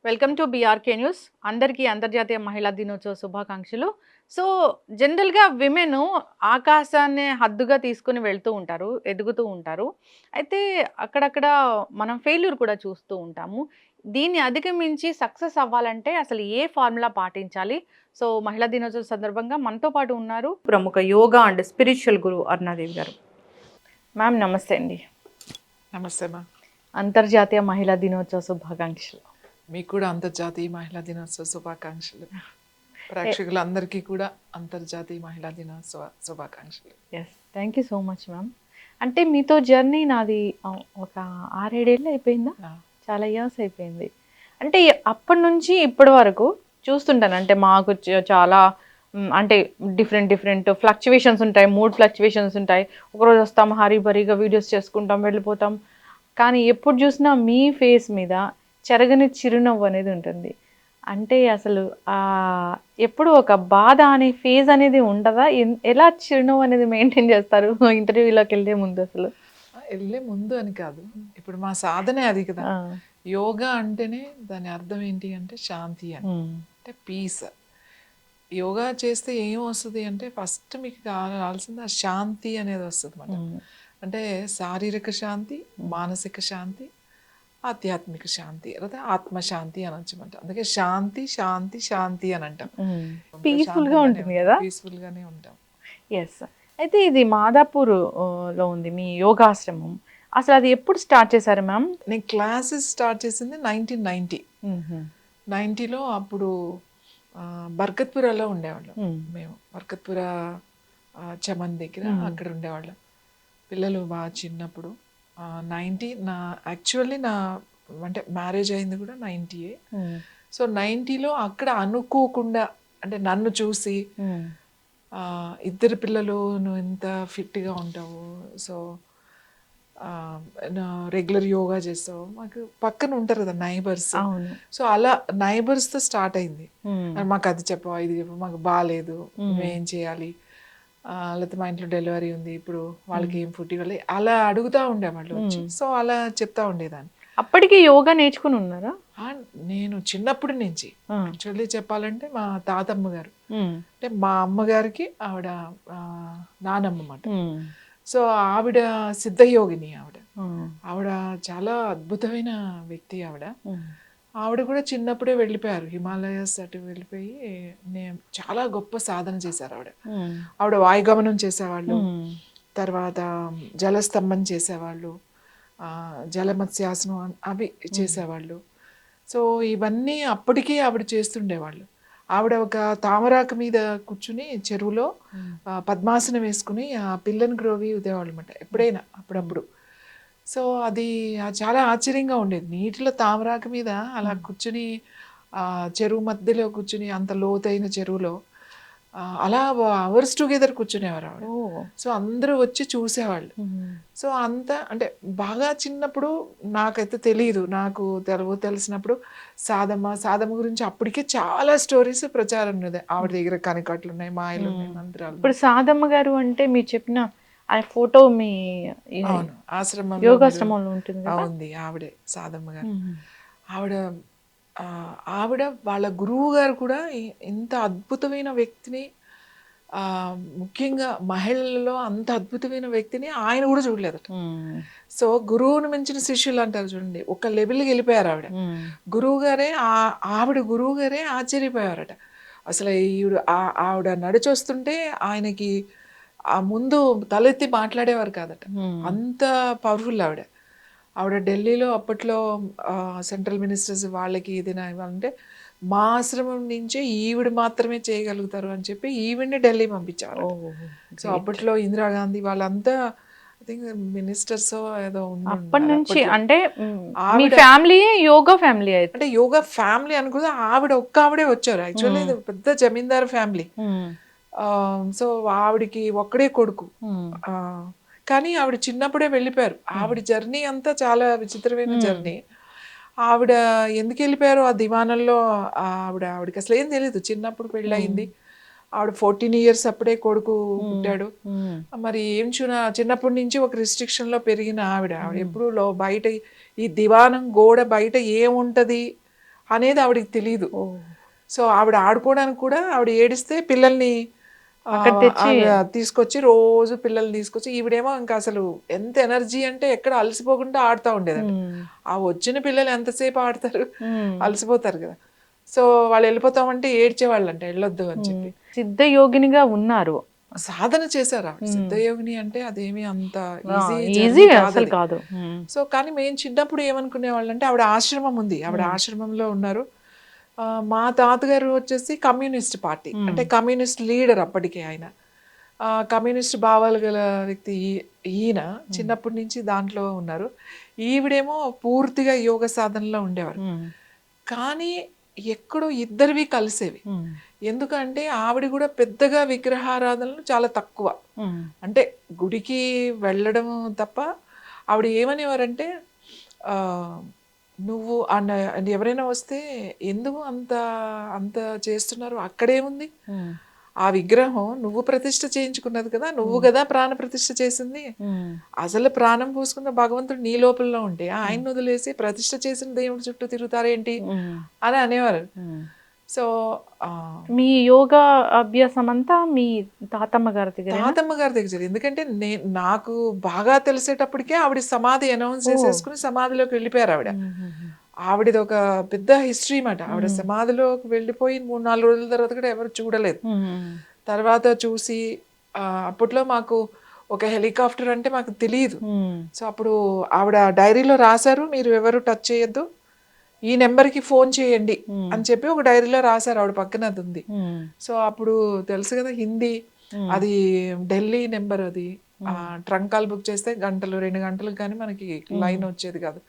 Welcome to BRK news. అందరికీ అంతర్జాతీయ మహిళా దినోత్సవ శుభాకాంక్షలు. సో, జనరల్‌గా విమెన్ ఆకాశాన్ని హద్దుగా తీసుకొని వెళ్తూ ఉంటారు, ఎదుగుతూ ఉంటారు. అయితే అక్కడక్కడ మనం ఫెయిల్యూర్ కూడా చూస్తూ ఉంటాము. దీన్ని అధిగమించి సక్సెస్ అవ్వాలంటే అసలు ఏ ఫార్ములా పాటించాలి? సో, మహిళా దినోత్సవం సందర్భంగా మనతో పాటు ఉన్నారు ప్రముఖ యోగా అండ్ స్పిరిచువల్ గురువు అరుణాదేవి గారు. మ్యామ్ నమస్తే అండి. నమస్తే మా. అంతర్జాతీయ మహిళా దినోత్సవ శుభాకాంక్షలు. మీకు కూడా అంతర్జాతీయ మహిళా దినోత్సవ శుభాకాంక్షలు. ప్రేక్షకులందరికీ కూడా అంతర్జాతీయ మహిళా దినోత్సవ శుభాకాంక్షలు. Yes, thank you so much ma'am. అంటే మీతో జర్నీ నాది ఒక 6-7 ఏళ్ళు అయిపోయిందా? చాలా ఇయర్స్ అయిపోయింది. అంటే అప్పటి నుంచి ఇప్పటి వరకు చూస్తుంటాను. అంటే మాకు చాలా అంటే డిఫరెంట్ ఫ్లక్చువేషన్స్ ఉంటాయి, మూడ్ ఫ్లక్చువేషన్స్ ఉంటాయి. ఒకరోజు వస్తాం హరీబరీగా వీడియోస్ చేసుకుంటాం, వెళ్ళిపోతాం. కానీ ఎప్పుడు చూసినా మీ ఫేస్ మీద చెరగని చిరునవ్వు అనేది ఉంటుంది. అంటే అసలు ఎప్పుడు ఒక బాధ అనే ఫేజ్ అనేది ఉండదా? ఎలా చిరునవ్వు అనేది మెయింటైన్ చేస్తారు ఇంటర్వ్యూలోకి వెళ్ళే ముందు? అసలు వెళ్ళే ముందు అని కాదు, ఇప్పుడు మా సాధనే అది కదా. యోగా అంటేనే దాని అర్థం ఏంటి అంటే శాంతి అని, అంటే పీస్. యోగా చేస్తే ఏం వస్తుంది అంటే ఫస్ట్ మీకు కావాల్సింది ఆ శాంతి అనేది వస్తుంది అన్నమాట. అంటే శారీరక శాంతి, మానసిక శాంతి, ఆధ్యాత్మిక శాంతి, లేదా ఆత్మశాంతి అని అనొచ్చమంట. అందుకే శాంతి శాంతి శాంతి అని అంటాం. పీస్ఫుల్గా ఉంటుంది కదా, పీస్ఫుల్గానే ఉంటాం. ఎస్. అయితే ఇది మాదాపూర్ లో ఉంది మీ యోగాశ్రమం. అసలు అది ఎప్పుడు స్టార్ట్ చేశారు మ్యామ్? నేను క్లాసెస్ స్టార్ట్ చేసింది 1990. 90లో అప్పుడు బర్కత్పురాలో ఉండేవాళ్ళం మేము. బర్కత్పుర చమన్ దగ్గర అక్కడ ఉండేవాళ్ళం. పిల్లలు బాగా చిన్నప్పుడు 90 యాక్చువల్లీ నా అంటే మ్యారేజ్ అయింది కూడా 90. సో 90లో అక్కడ అనుకోకుండా అంటే నన్ను చూసి ఇద్దరు పిల్లలు నువ్వు ఎంత ఫిట్గా ఉంటావు, సో రెగ్యులర్ యోగా చేస్తావు, మాకు పక్కన ఉంటారు కదా నైబర్స్. సో అలా నైబర్స్తో స్టార్ట్ అయింది. మాకు అది చెప్పవా, ఇది చెప్పు, మాకు బాగాలేదు, మేమేం చేయాలి, లేకపోతే మా ఇంట్లో డెలివరీ ఉంది, ఇప్పుడు వాళ్ళకి ఏం ఫుడ్ ఇవ్వాలి, అలా అడుగుతూ ఉండేవాళ్ళు వచ్చి. సో అలా చెప్తా ఉండేదాన్ని. అప్పటికి యోగా నేర్చుకుని ఉన్నారా? నేను చిన్నప్పటి నుంచి యాక్చువల్లీ చెప్పాలంటే మా తాతమ్మ గారు, అంటే మా అమ్మగారికి ఆవిడ నానమ్మ అన్నమాట. సో ఆవిడ సిద్ధయోగిని. ఆవిడ చాలా అద్భుతమైన వ్యక్తి. ఆవిడ కూడా చిన్నప్పుడే వెళ్ళిపోయారు, హిమాలయస్ అటు వెళ్ళిపోయి చాలా గొప్ప సాధన చేశారు ఆవిడ వాయుగమనం చేసేవాళ్ళు, తర్వాత జలస్తంభం చేసేవాళ్ళు, జలమత్స్యాసనం అవి చేసేవాళ్ళు. సో ఇవన్నీ అప్పటికే ఆవిడ చేస్తుండేవాళ్ళు. ఆవిడ ఒక తామరాకు మీద కూర్చుని చెరువులో పద్మాసనం వేసుకుని ఆ పిల్లని గ్రోవి ఉదేవాళ్ళు అనమాట ఎప్పుడైనా అప్పుడప్పుడు. సో అది చాలా ఆశ్చర్యంగా ఉండేది. నీటిలో తామరాకు మీద అలా కూర్చుని చెరువు మధ్యలో కూర్చుని, అంత లోతైన చెరువులో అలా అవర్స్ టుగెదర్ కూర్చునేవారు ఆవిడ. సో అందరూ వచ్చి చూసేవాళ్ళు. సో అంత అంటే బాగా చిన్నప్పుడు నాకైతే తెలియదు, నాకు తెలిసినప్పుడు సాధమ్మ గురించి అప్పటికే చాలా స్టోరీస్ ప్రచారం ఉన్నది. ఆవిడ దగ్గర కనికట్లు ఉన్నాయి, మాయలు ఉన్నాయి, మంత్రాలు. ఇప్పుడు సాధమ్మ గారు అంటే మీరు చెప్పిన ఆ ఫోటో మీ ఆశ్రమం యోగాశ్రమంలో ఉంటుంది ఉంది. ఆవిడే సాధమ్మ గారు. ఆవిడ వాళ్ళ గురువు గారు కూడా ఇంత అద్భుతమైన వ్యక్తిని, ముఖ్యంగా మహిళల్లో అంత అద్భుతమైన వ్యక్తిని ఆయన కూడా చూడలేదట. సో గురువుని మించిన శిష్యులు అంటారు చూడండి, ఒక లెవెల్కి వెళ్ళిపోయారు ఆవిడ. ఆవిడ గురువు గారే ఆశ్చర్యపోయారట. అసలు ఆవిడ నడిచొస్తుంటే ఆయనకి ఆ ముందు తలెత్తి మాట్లాడేవారు కాదట, అంత పవర్ఫుల్ ఆవిడ ఢిల్లీలో అప్పట్లో సెంట్రల్ మినిస్టర్స్ వాళ్ళకి ఏదైనా ఇవ్వాలంటే మా ఆశ్రమం నుంచే ఈవిడ మాత్రమే చేయగలుగుతారు అని చెప్పి ఈవిడ్ని ఢిల్లీ పంపించేవారు. సో అప్పట్లో ఇందిరాగాంధీ వాళ్ళంతా ఐ థింక్ మినిస్టర్స్ ఏదో అప్పటి నుంచి. అంటే ఫ్యామిలీ యోగా ఫ్యామిలీ, అంటే యోగా ఫ్యామిలీ అనుకుంటే ఆవిడే వచ్చారు. యాక్చువల్లీ పెద్ద జమీందారు ఫ్యామిలీ. సో ఆవిడికి ఒక్కడే కొడుకు, కానీ ఆవిడ చిన్నప్పుడే వెళ్ళిపోయారు. ఆవిడ జర్నీ అంతా చాలా విచిత్రమైన జర్నీ. ఆవిడ ఎందుకు వెళ్ళిపోయారో ఆ దివానంలో ఆవిడకి అసలు ఏం తెలియదు. చిన్నప్పుడు పెళ్ళయింది, ఆవిడ 14 ఇయర్స్ అప్పుడే కొడుకు పుట్టాడు. మరి ఏం చిన్నప్పటి నుంచి ఒక రిస్ట్రిక్షన్లో పెరిగిన ఆవిడ ఎప్పుడు బయట ఈ దివానం గోడ బయట ఏముంటది అనేది ఆవిడకి తెలియదు. సో ఆవిడ ఆడుకోవడానికి కూడా ఆవిడ ఏడిస్తే పిల్లల్ని తీసుకొచ్చి రోజు పిల్లల్ని తీసుకొచ్చి ఈవిడేమో ఇంకా అసలు ఎంత ఎనర్జీ అంటే ఎక్కడ అలసిపోకుండా ఆడుతూ ఉండేదండి. ఆ వచ్చిన పిల్లలు ఎంతసేపు ఆడతారు, అలసిపోతారు కదా. సో వాళ్ళు వెళ్ళిపోతామంటే ఏడ్చేవాళ్ళంట, వెళ్ళొద్దు అని చెప్పి. సిద్ధ యోగినిగా ఉన్నారు, సాధన చేశారు ఆవిడ. సిద్ధయోగిని అంటే అదేమి అంత ఈజీ అసలు కాదు. సో కానీ మేము చిన్నప్పుడు ఏమనుకునే వాళ్ళంటే ఆవిడ ఆశ్రమం ఉంది, ఆవిడ ఆశ్రమంలో ఉన్నారు. మా తాతగారు వచ్చేసి కమ్యూనిస్ట్ పార్టీ, అంటే కమ్యూనిస్ట్ లీడర్ అప్పటికే ఆయన. కమ్యూనిస్ట్ భావాలు గల వ్యక్తి ఈయన చిన్నప్పటి నుంచి దాంట్లో ఉన్నారు. ఈవిడేమో పూర్తిగా యోగ సాధనలో ఉండేవారు. కానీ ఎక్కడో ఇద్దరివి కలిసేవి. ఎందుకంటే ఆవిడ కూడా పెద్దగా విగ్రహారాధనలు చాలా తక్కువ, అంటే గుడికి వెళ్ళడం తప్ప. ఆవిడ ఏమనేవారంటే నువ్వు ఎవరైనా వస్తే ఎందుకు అంత అంత చేస్తున్నారు, అక్కడేముంది, ఆ విగ్రహం నువ్వు ప్రతిష్ఠ చేయించుకున్నది కదా, నువ్వు కదా ప్రాణ ప్రతిష్ఠ చేసింది. అసలు ప్రాణం పోసుకున్న భగవంతుడు నీ లోపల ఉంటే ఆయన వదిలేసి ప్రతిష్ఠ చేసిన దేవుడి చుట్టూ తిరుగుతారేంటి అని అనేవారు. సో మీ యోగా అభ్యాసం అంతా మీ తాతమ్మ గారి దగ్గర. ఎందుకంటే నాకు బాగా తెలిసేటప్పటికే ఆవిడ సమాధి అనౌన్స్ చేసేసుకుని సమాధిలోకి వెళ్ళిపోయారు ఆవిడ. ఆవిడది ఒక పెద్ద హిస్టరీ మాట. ఆవిడ సమాధిలోకి వెళ్ళిపోయి 3-4 రోజుల తర్వాత కూడా ఎవరు చూడలేదు. తర్వాత చూసి అప్పట్లో మాకు ఒక హెలికాప్టర్ అంటే మాకు తెలియదు. సో అప్పుడు ఆవిడ డైరీలో రాశారు, మీరు ఎవరు టచ్ చేయొద్దు, ఈ నెంబర్కి ఫోన్ చేయండి అని చెప్పి ఒక డైరీలో రాశారు. ఆవిడ పక్కన అది ఉంది. సో అప్పుడు తెలుసు కదా హిందీ, అది ఢిల్లీ నెంబర్, అది ట్రంక్ కాల్ బుక్ చేస్తే 2 గంటలకు కానీ మనకి లైన్ వచ్చేది కాదు.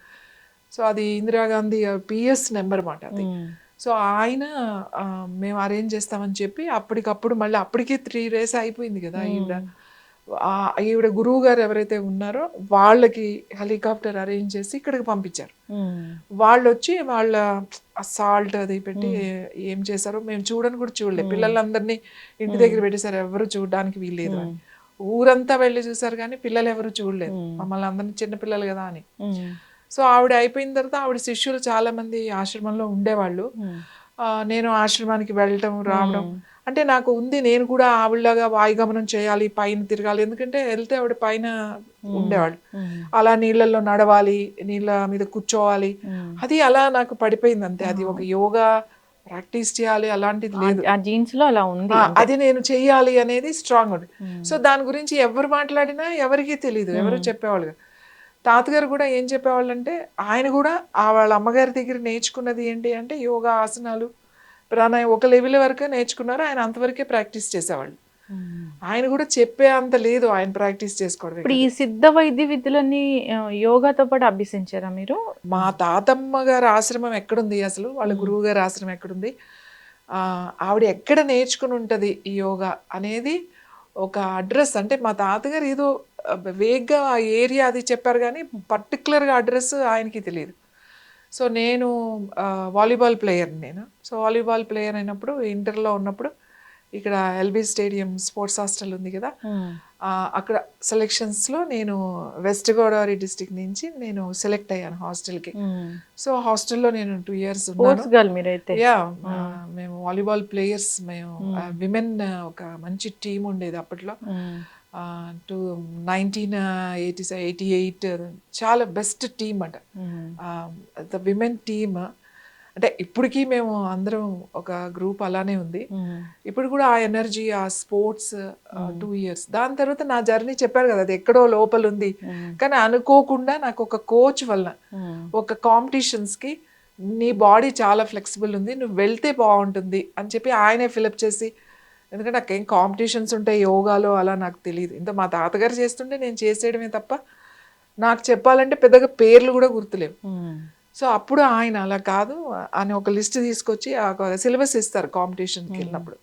సో అది ఇందిరాగాంధీ పిఎస్ నెంబర్ మాట అది. సో ఆయన మేము అరేంజ్ చేస్తామని చెప్పి అప్పటికప్పుడు మళ్ళీ అప్పటికి 3 days అయిపోయింది కదా. ఈవిడ గురువు గారు ఎవరైతే ఉన్నారో వాళ్ళకి హెలికాప్టర్ అరేంజ్ చేసి ఇక్కడికి పంపించారు. వాళ్ళు వచ్చి వాళ్ళ సాల్ట్ అది పెట్టి ఏం చేశారో మేము చూడని కూడా చూడలేదు. పిల్లలందరినీ ఇంటి దగ్గర పెట్టేశారు, ఎవరు చూడడానికి వీల్లేదు అని. ఊరంతా వెళ్ళి చూసారు కానీ పిల్లలు ఎవరు చూడలేదు, మమ్మల్ని అందరినీ చిన్నపిల్లలు కదా అని. సో ఆవిడ అయిపోయిన తర్వాత ఆవిడ శిష్యులు చాలా మంది ఆశ్రమంలో ఉండేవాళ్ళు. నేను ఆశ్రమానికి వెళ్ళటం రావడం అంటే నాకు ఉంది, నేను కూడా ఆవిడలాగా వాయుగమనం చేయాలి, పైన తిరగాలి. ఎందుకంటే వెళ్తే ఆవిడ పైన ఉండేవాళ్ళు, అలా నీళ్ళల్లో నడవాలి, నీళ్ళ మీద కూర్చోవాలి, అది అలా నాకు పడిపోయింది అంతే. అది ఒక యోగా ప్రాక్టీస్ చేయాలి అలాంటిది లేదు, ఆ జీన్స్ లో అలా ఉంది, అది నేను చెయ్యాలి అనేది స్ట్రాంగ్ ఉంది. సో దాని గురించి ఎవరు మాట్లాడినా ఎవరికీ తెలియదు, ఎవరు చెప్పేవాళ్ళు. తాతగారు కూడా ఏం చెప్పేవాళ్ళు అంటే ఆయన కూడా వాళ్ళ అమ్మగారి దగ్గర నేర్చుకున్నది ఏంటి అంటే యోగా, ఆసనాలు, ప్రాణాయామం ఒక లెవెల్ వరకే నేర్చుకున్నారు. ఆయన అంతవరకే ప్రాక్టీస్ చేసేవాళ్ళు. ఆయన కూడా చెప్పే అంత లేదు ఆయన ప్రాక్టీస్ చేసుకోవడం. ఇప్పుడు ఈ సిద్ధ వైద్య విద్యలన్నీ యోగాతో పాటు అభ్యసించారా మీరు? మా తాతమ్మ గారి ఆశ్రమం ఎక్కడుంది, అసలు వాళ్ళ గురువు గారి ఆశ్రమం ఎక్కడుంది, ఆవిడ ఎక్కడ నేర్చుకుని ఉంటుంది ఈ యోగా అనేది ఒక అడ్రస్. అంటే మా తాతగారు ఏదో వేగ్గా ఆ ఏరియా అది చెప్పారు కానీ పర్టికులర్గా అడ్రస్ ఆయనకి తెలియదు. సో నేను volleyball player, so volleyball player అయినప్పుడు ఇంటర్లో ఉన్నప్పుడు ఇక్కడ ఎల్బీ స్టేడియం స్పోర్ట్స్ హాస్టల్ ఉంది కదా, అక్కడ సెలెక్షన్స్లో నేను వెస్ట్ గోదావరి డిస్ట్రిక్ట్ నుంచి నేను సెలెక్ట్ అయ్యాను హాస్టల్కి. సో హాస్టల్లో నేను 2 years ఉన్నాను. యా, మేము వాలీబాల్ ప్లేయర్స్, మేము విమెన్ ఒక మంచి టీం ఉండేది అప్పట్లో. 1988 చాలా బెస్ట్ టీమ్ అంట, ద విమెన్ టీమ్. అంటే ఇప్పటికీ మేము అందరం ఒక గ్రూప్ అలానే ఉంది. ఇప్పుడు కూడా ఆ ఎనర్జీ, ఆ స్పోర్ట్స్ 2 years. దాని తర్వాత నా జర్నీ చెప్పారు కదా, అది ఎక్కడో లోపల ఉంది. కానీ అనుకోకుండా నాకు ఒక కోచ్ వల్ల ఒక కాంపిటీషన్స్కి నీ బాడీ చాలా ఫ్లెక్సిబుల్ ఉంది, నువ్వు వెళ్తే బాగుంటుంది అని చెప్పి ఆయనే ఫిలప్ చేసి, ఎందుకంటే నాకేం కాంపిటీషన్స్ ఉంటాయి యోగాలో అలా నాకు తెలియదు. ఇంత మా తాతగారు చేస్తుంటే నేను చేసేయడమే తప్ప నాకు చెప్పాలంటే పెద్దగా పేర్లు కూడా గుర్తులేవు. సో అప్పుడు ఆయన అలా కాదు అని ఒక లిస్ట్ తీసుకొచ్చి ఒక సిలబస్ ఇస్తారు కాంపిటీషన్కి వెళ్ళినప్పుడు.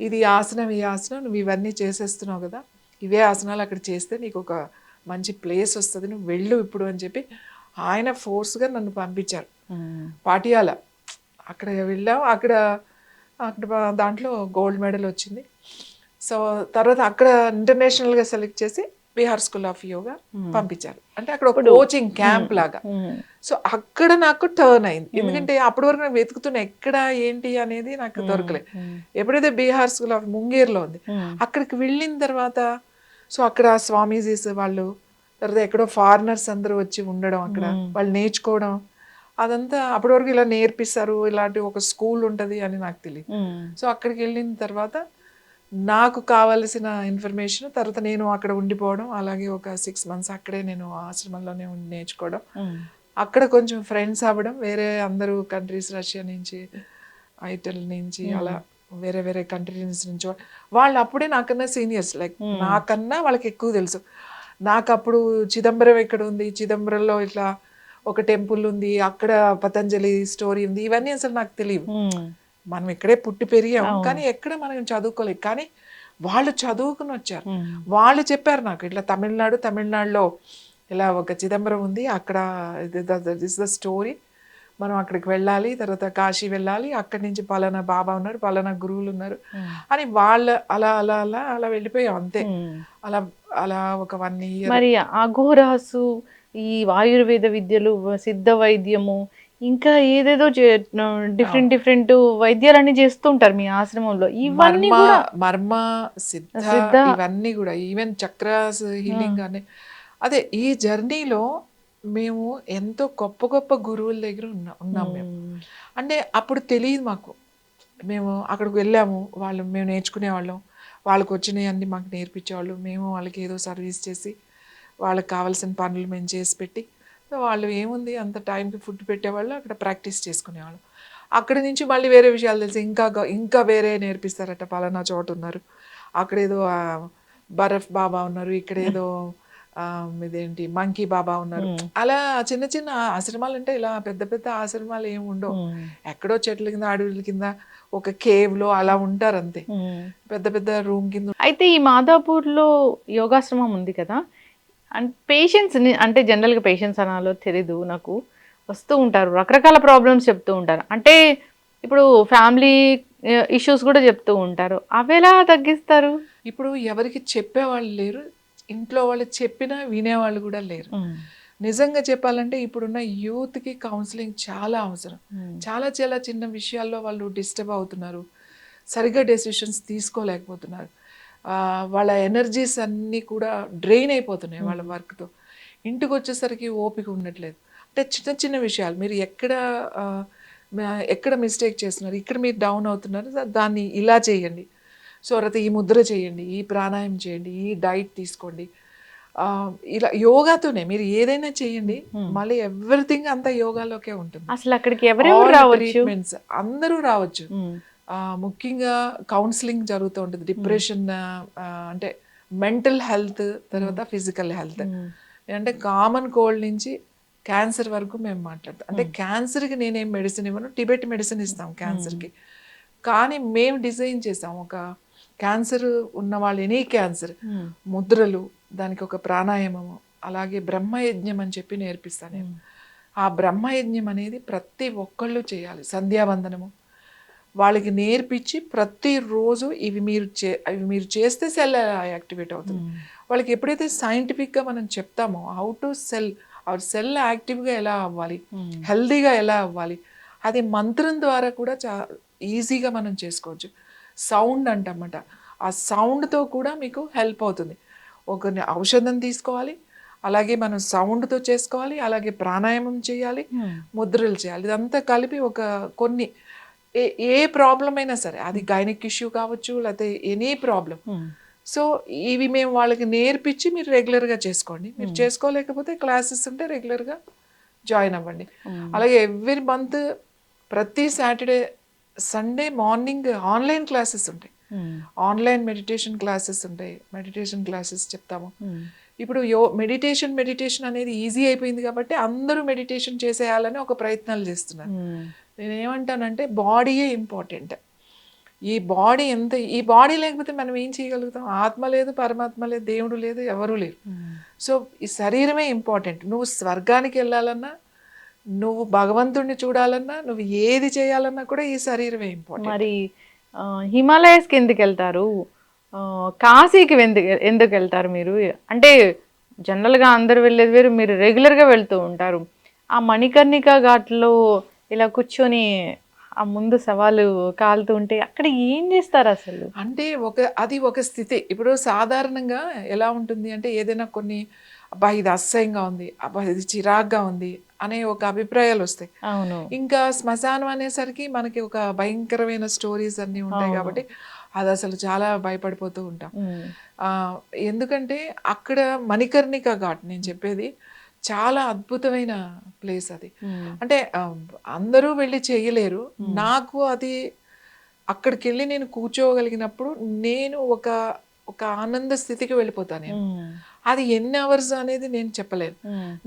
ఇది ఆసనం, ఈ ఆసనం నువ్వు ఇవన్నీ చేసేస్తున్నావు కదా, ఇవే ఆసనాలు అక్కడ చేస్తే నీకు ఒక మంచి ప్లేస్ వస్తుంది, నువ్వు వెళ్ళు ఇప్పుడు అని చెప్పి ఆయన ఫోర్స్గా నన్ను పంపించారు పాటియాలా. అక్కడ వెళ్ళాం. అక్కడ అక్కడ దాంట్లో గోల్డ్ మెడల్ వచ్చింది. సో తర్వాత అక్కడ ఇంటర్నేషనల్గా సెలెక్ట్ చేసి బీహార్ స్కూల్ ఆఫ్ యోగా పంపించారు. అంటే అక్కడ ఒక కోచింగ్ క్యాంప్ లాగా. సో అక్కడ నాకు టర్న్ అయింది. ఎందుకంటే అప్పటి వరకు నాకు వెతుకుతున్నా ఎక్కడ ఏంటి అనేది నాకు దొరకలేదు. ఎప్పుడైతే బీహార్ స్కూల్ ఆఫ్ ముంగేర్లో ఉంది, అక్కడికి వెళ్ళిన తర్వాత సో అక్కడ స్వామీజీస్ వాళ్ళు, తర్వాత ఎక్కడో ఫారినర్స్ అందరూ వచ్చి ఉండడం, అక్కడ వాళ్ళు నేర్చుకోవడం, అదంతా అప్పటి వరకు ఇలా నేర్పిస్తారు, ఇలాంటి ఒక స్కూల్ ఉంటుంది అని నాకు తెలియదు. సో అక్కడికి వెళ్ళిన తర్వాత నాకు కావలసిన ఇన్ఫర్మేషన్, తర్వాత నేను అక్కడ ఉండిపోవడం, అలాగే ఒక 6 months అక్కడే నేను ఆశ్రమంలోనే ఉండి నేర్చుకోవడం, అక్కడ కొంచెం ఫ్రెండ్స్ అవ్వడం, వేరే అందరూ కంట్రీస్, రష్యా నుంచి, ఐటల్ నుంచి, అలా వేరే వేరే కంట్రీస్ నుంచి వాళ్ళు అప్పుడే నాకన్నా సీనియర్స్, లైక్ నాకన్నా వాళ్ళకి ఎక్కువ తెలుసు. నాకు అప్పుడు చిదంబరం ఎక్కడ ఉంది, చిదంబరంలో ఇట్లా ఒక టెంపుల్ ఉంది, అక్కడ పతంజలి స్టోరీ ఉంది, ఇవన్నీ అసలు నాకు తెలియదు. మనం ఇక్కడే పుట్టి పెరిగాము కానీ ఎక్కడ మనం చదువుకోలేదు. కానీ వాళ్ళు చదువుకుని వచ్చారు, వాళ్ళు చెప్పారు నాకు ఇట్లా తమిళనాడులో ఇలా ఒక చిదంబరం ఉంది, అక్కడ దిస్ ద స్టోరీ, మనం అక్కడికి వెళ్ళాలి, తర్వాత కాశీ వెళ్ళాలి, అక్కడి నుంచి పలానా బాబా ఉన్నారు, పలానా గురువులు ఉన్నారు అని వాళ్ళు అలా అలా అలా అలా వెళ్ళిపోయాం అంతే. అలా అలా ఒక 1 year. మరి అఘోరాసు, ఈ ఆయుర్వేద విద్యలు, సిద్ధ వైద్యము, ఇంకా ఏదేదో డిఫరెంట్ వైద్యాలన్నీ చేస్తూ ఉంటారు మీ ఆశ్రమంలో. ఇవన్నీ కూడా మర్మ సిద్ధ ఇవన్నీ కూడా, ఈవెన్ చక్రాస్ హీలింగ్ అనే, అదే ఈ జర్నీలో మేము ఎంతో గొప్ప గొప్ప గురువుల దగ్గర ఉన్నాం మేము. అంటే అప్పుడు తెలియదు మాకు, మేము అక్కడికి వెళ్ళాము, మేము నేర్చుకునేవాళ్ళం, వాళ్ళకి వచ్చినవి అన్నీ మాకు నేర్పించేవాళ్ళు, మేము వాళ్ళకి ఏదో సర్వీస్ చేసి వాళ్ళకి కావాల్సిన పనులు మేము చేసి పెట్టి, వాళ్ళు ఏముంది అంత టైంకి ఫుడ్ పెట్టేవాళ్ళు, అక్కడ ప్రాక్టీస్ చేసుకునేవాళ్ళు. అక్కడి నుంచి మళ్ళీ వేరే విషయాలు తెలిసి ఇంకా వేరే నేర్పిస్తారట, పలానా చోట ఉన్నారు, అక్కడేదో బరఫ్ బాబా ఉన్నారు, ఇక్కడేదో ఇదేంటి మంకీ బాబా ఉన్నారు. అలా చిన్న చిన్న ఆశ్రమాలు, అంటే ఇలా పెద్ద పెద్ద ఆశ్రమాలు ఏమి ఉండవు, ఎక్కడో చెట్ల కింద అడవుల కింద ఒక కేవ్లో అలా ఉంటారు అంతే, పెద్ద పెద్ద రూమ్ కింద. అయితే ఈ మాదాపూర్లో యోగాశ్రమం ఉంది కదా, అండ్ పేషెంట్స్ని, అంటే జనరల్గా పేషెంట్స్ అనాలో తెలీదు నాకు, వస్తూ ఉంటారు, రకరకాల ప్రాబ్లమ్స్ చెప్తూ ఉంటారు, అంటే ఇప్పుడు ఫ్యామిలీ ఇష్యూస్ కూడా చెప్తూ ఉంటారు, అవి ఎలా తగ్గిస్తారు? ఇప్పుడు ఎవరికి చెప్పేవాళ్ళు లేరు, ఇంట్లో వాళ్ళు చెప్పినా వినేవాళ్ళు కూడా లేరు. నిజంగా చెప్పాలంటే ఇప్పుడున్న యూత్కి కౌన్సిలింగ్ చాలా అవసరం. చాలా చాలా చిన్న విషయాల్లో వాళ్ళు డిస్టర్బ్ అవుతున్నారు, సరిగ్గా డెసిషన్స్ తీసుకోలేకపోతున్నారు, వాళ్ళ ఎనర్జీస్ అన్నీ కూడా డ్రైన్ అయిపోతున్నాయి వాళ్ళ వర్క్తో. ఇంటికి వచ్చేసరికి ఓపిక ఉండట్లేదు. అంటే చిన్న చిన్న విషయాలు, మీరు ఎక్కడ మిస్టేక్ చేస్తున్నారు, ఇక్కడ మీరు డౌన్ అవుతున్నారు, దాన్ని ఇలా చేయండి, సో తర్వాత ఈ ముద్ర చేయండి, ఈ ప్రాణాయామం చేయండి, ఈ డైట్ తీసుకోండి, ఇలా యోగాతోనే మీరు ఏదైనా చేయండి, మళ్ళీ ఎవ్రీథింగ్ అంతా యోగాలోకే ఉంటుంది. అసలు అక్కడికి ఎవరెవరు రావచ్చు? ట్రీట్మెంట్స్ అందరూ రావచ్చు. ముఖ్యంగా కౌన్సిలింగ్ జరుగుతూ ఉంటుంది, డిప్రెషన్, అంటే మెంటల్ హెల్త్, తర్వాత ఫిజికల్ హెల్త్, అంటే కామన్ కోల్డ్ నుంచి క్యాన్సర్ వరకు మేము మాట్లాడతాం. అంటే క్యాన్సర్కి నేనేం మెడిసిన్ ఇవ్వను, టిబెట్ మెడిసిన్ ఇస్తాం క్యాన్సర్కి, కానీ మేము డిజైన్ చేసాం ఒక క్యాన్సర్ ఉన్న వాళ్ళు, ఎనీ క్యాన్సర్, ముద్రలు, దానికి ఒక ప్రాణాయామము, అలాగే బ్రహ్మయజ్ఞం అని చెప్పి నేర్పిస్తాను నేను. ఆ బ్రహ్మయజ్ఞం అనేది ప్రతి ఒక్కళ్ళు చేయాలి, సంధ్యావందనము వాళ్ళకి నేర్పించి ప్రతిరోజు ఇవి మీరు చేస్తే సెల్ యాక్టివేట్ అవుతుంది. వాళ్ళకి ఎప్పుడైతే సైంటిఫిక్గా మనం చెప్తామో హౌ టు సెల్ యాక్టివ్గా ఎలా అవ్వాలి, హెల్దీగా ఎలా అవ్వాలి, అది మంత్రం ద్వారా కూడా ఈజీగా మనం చేసుకోవచ్చు. సౌండ్ అంటమాట, ఆ సౌండ్తో కూడా మీకు హెల్ప్ అవుతుంది. ఒక ఔషధం తీసుకోవాలి, అలాగే మనం సౌండ్తో చేసుకోవాలి, అలాగే ప్రాణాయామం చేయాలి, ముద్రలు చేయాలి, ఇదంతా కలిపి ఒక కొన్ని ఏ ప్రాబ్లం అయినా సరే, అది గైనిక్ ఇష్యూ కావచ్చు, లేకపోతే ఎనీ ప్రాబ్లం, సో ఇవి మేము వాళ్ళకి నేర్పించి మీరు రెగ్యులర్గా చేసుకోండి. మీరు చేసుకోలేకపోతే క్లాసెస్ ఉంటే రెగ్యులర్గా జాయిన్ అవ్వండి. అలాగే ఎవ్రీ మంత్ ప్రతి Saturday Sunday morning online classes ఉంటాయి, ఆన్లైన్ మెడిటేషన్ క్లాసెస్ ఉంటాయి, మెడిటేషన్ క్లాసెస్ చెప్తాము. ఇప్పుడు మెడిటేషన్ అనేది ఈజీ అయిపోయింది కాబట్టి అందరూ మెడిటేషన్ చేసేయాలని ఒక ప్రయత్నాలు చేస్తున్నారు. నేను ఏమంటానంటే బాడీయే ఇంపార్టెంట్. ఈ బాడీ లేకపోతే మనం ఏం చేయగలుగుతాం? ఆత్మ లేదు, పరమాత్మ లేదు, దేవుడు లేదు, ఎవరు లేరు. సో ఈ శరీరమే ఇంపార్టెంట్. నువ్వు స్వర్గానికి వెళ్ళాలన్నా, నువ్వు భగవంతుడిని చూడాలన్నా, నువ్వు ఏది చేయాలన్నా కూడా ఈ శరీరమే ఇంపార్టెంట్. మరి హిమాలయస్కి ఎందుకు వెళ్తారు, కాశీకి ఎందుకు వెళ్తారు మీరు? అంటే జనరల్గా అందరు వెళ్ళేది వేరు, మీరు రెగ్యులర్గా వెళ్తూ ఉంటారు. ఆ మణికర్ణిక ఘాట్లో ఇలా కూర్చొని ఆ ముందు సవాలు కాలుతూ ఉంటే అక్కడ ఏం చేస్తారు అసలు? అంటే అది ఒక స్థితి. ఇప్పుడు సాధారణంగా ఎలా ఉంటుంది అంటే ఏదైనా కొన్ని అబ్బా ఇది అసహ్యంగా ఉంది, అబ్బా ఇది చిరాగ్గా ఉంది అనే ఒక అభిప్రాయాలు వస్తాయి. అవును. ఇంకా శ్మశానం అనేసరికి మనకి ఒక భయంకరమైన స్టోరీస్ అన్నీ ఉంటాయి కాబట్టి అది అసలు చాలా భయపడిపోతూ ఉంటాం. ఎందుకంటే అక్కడ మణికర్ణిక ఘాట్ నేను చెప్పేది చాలా అద్భుతమైన ప్లేస్ అది. అంటే అందరూ వెళ్ళి చేయలేరు. నాకు అది అక్కడికి వెళ్ళి నేను కూర్చోగలిగినప్పుడు నేను ఒక ఒక ఆనంద స్థితికి వెళ్ళిపోతాను నేను. అది ఎన్ని అవర్స్ అనేది నేను చెప్పలేను.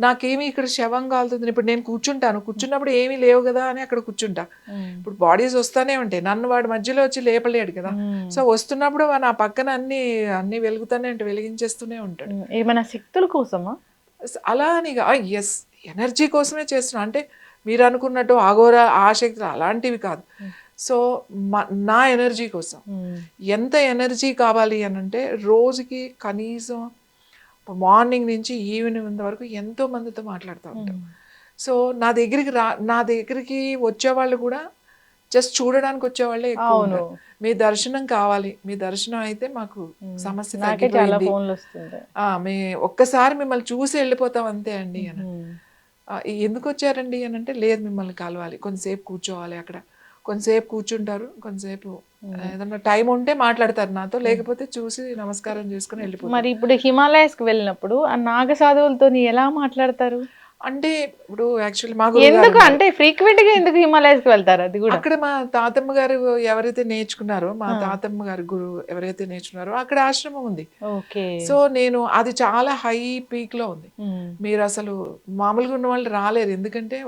నాకేమి ఇక్కడ శవం కాలుతుంది, ఇప్పుడు నేను కూర్చున్నప్పుడు ఏమీ లేవు కదా అని అక్కడ కూర్చుంటా. ఇప్పుడు బాడీస్ వస్తానే ఉంటాయి, నన్ను వాడి మధ్యలో వచ్చి లేపలేడు కదా. సో వస్తున్నప్పుడు నా పక్కన అన్ని అన్ని వెలుగుతానే ఉంటాయి, వెలిగించేస్తూనే ఉంటాడు. ఏమైనా శక్తుల కోసమా? అలా అని ఎస్, ఎనర్జీ కోసమే చేస్తున్నా. అంటే మీరు అనుకున్నట్టు ఆగోరా ఆ శక్తులు అలాంటివి కాదు. సో నా ఎనర్జీ కోసం ఎంత ఎనర్జీ కావాలి అని అంటే రోజుకి కనీసం మార్నింగ్ నుంచి ఈవినింగ్ వరకు ఎంతో మందితో మాట్లాడుతూ ఉంటాం. సో నా దగ్గరికి వచ్చేవాళ్ళు కూడా జస్ట్ చూడడానికి వచ్చేవాళ్ళే ఎక్కువ ఉంటారు. మీ దర్శనం కావాలి, మీ దర్శనం అయితే మాకు సమస్య తగ్గిపోయింది, మీ ఒక్కసారి మిమ్మల్ని చూసి వెళ్ళిపోతాం అంతే అండి అని. ఎందుకు వచ్చారండి అని అంటే లేదు మిమ్మల్ని కలవాలి, కొంతసేపు కూర్చోవాలి అక్కడ, కొంతసేపు కూర్చుంటారు, కొంతసేపు ఏదన్నా టైం ఉంటే మాట్లాడతారు నాతో, లేకపోతే చూసి నమస్కారం చేసుకుని వెళ్ళిపోతారు. మరి ఇప్పుడు హిమాలయస్కి వెళ్ళినప్పుడు ఆ నాగ సాధువులతో ఎలా మాట్లాడతారు? అంటే ఇప్పుడు యాక్చువల్లీ మా ఎందుకు అంటే ఫ్రీక్వెంట్ గా ఎందుకు హిమాలయస్కి వెళ్తారు? అది కూడా అక్కడ మా తాతమ్మ గారు ఎవరైతే నేర్చుకున్నారో, మా తాతమ్మ గారి గురువు ఎవరైతే నేర్చుకున్నారో అక్కడ ఆశ్రమం ఉంది. సో నేను అది చాలా హై పీక్ లో ఉంది. మీరు అసలు మామూలుగా ఉన్న వాళ్ళు రాలేరు, ఎందుకంటే